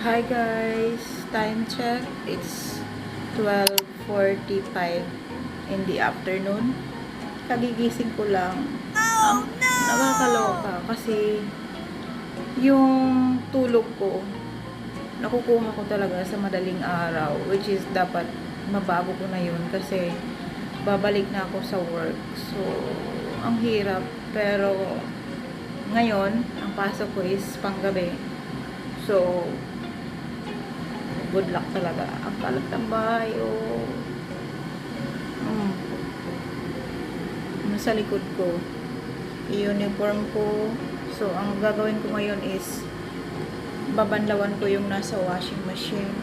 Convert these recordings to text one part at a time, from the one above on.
Hi guys, time check. It's 12:45 in the afternoon. Kagigising ko lang. Ang nakakaloka kasi yung tulog ko nakukuha ko talaga sa madaling araw, which is dapat mabago ko na yun kasi babalik na ako sa work. So, ang hirap. Pero ngayon, ang pasok ko is panggabi. So, good luck talaga. Ang kalat ng bahay, oh. Nasa likod ko. I-uniform ko. So, ang gagawin ko ngayon is babanlawan ko yung nasa washing machine.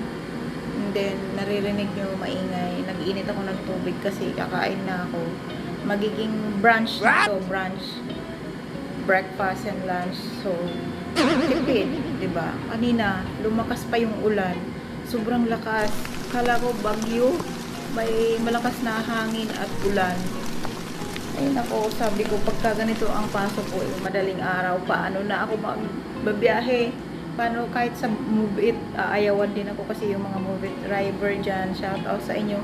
And then, naririnig nyo maingay. Nag-iinit ako ng tubig kasi kakain na ako. Magiging brunch na to. Brunch. Breakfast and lunch. So, tipid. Diba? Kanina, lumakas pa yung ulan. Sobrang lakas. Kala ko bagyo. May malakas na hangin at ulan. Ay nako, sabi ko pagka ganito ang pasok ko, madaling araw, paano na ako magbabiyahe? Paano kahit sa Move It, aayawan din ako kasi yung mga Move It driver dyan, shout out sa inyo.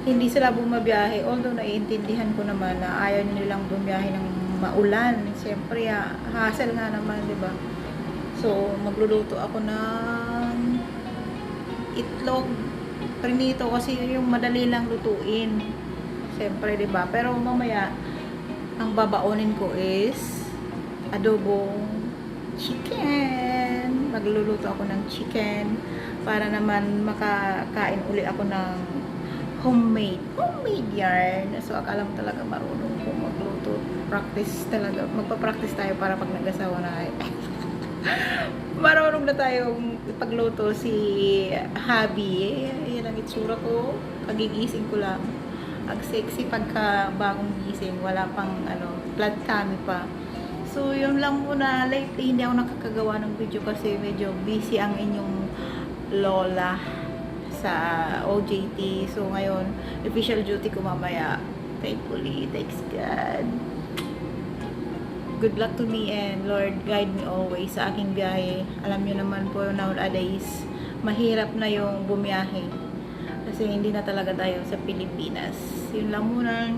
Hindi sila bumabiyahe, although naiintindihan ko naman na ayaw nilang bumiyahe ng maulan. Siyempre, hassle nga naman, di ba? So, magluluto ako ng itlog prinito kasi yung madali lang lutuin. Siyempre, 'di ba? Pero mamaya ang babaonin ko is adobong chicken. Magluluto ako ng chicken para naman makakain uli ako ng homemade yarn. So, akala mo talaga marunong ko magluto. Practice talaga. Magpa-practice tayo para pag nag-asawa na ay marunong na tayong pagluto. Si Habi, yan ang itsura ko. Kagigising ko lang. Ang sexy pagka bagong gising. Wala pang blood tummy pa. So, yun lang muna. Lately, hindi ako nakakagawa ng video kasi medyo busy ang inyong lola sa OJT. So, ngayon, official duty ko mamaya. Thankfully, thanks God. Good luck to me and Lord guide me always sa aking biyahe. Alam niyo naman po nowadays mahirap na yung bumiyahe kasi hindi na talaga tayo sa Pilipinas. Yun lang muna.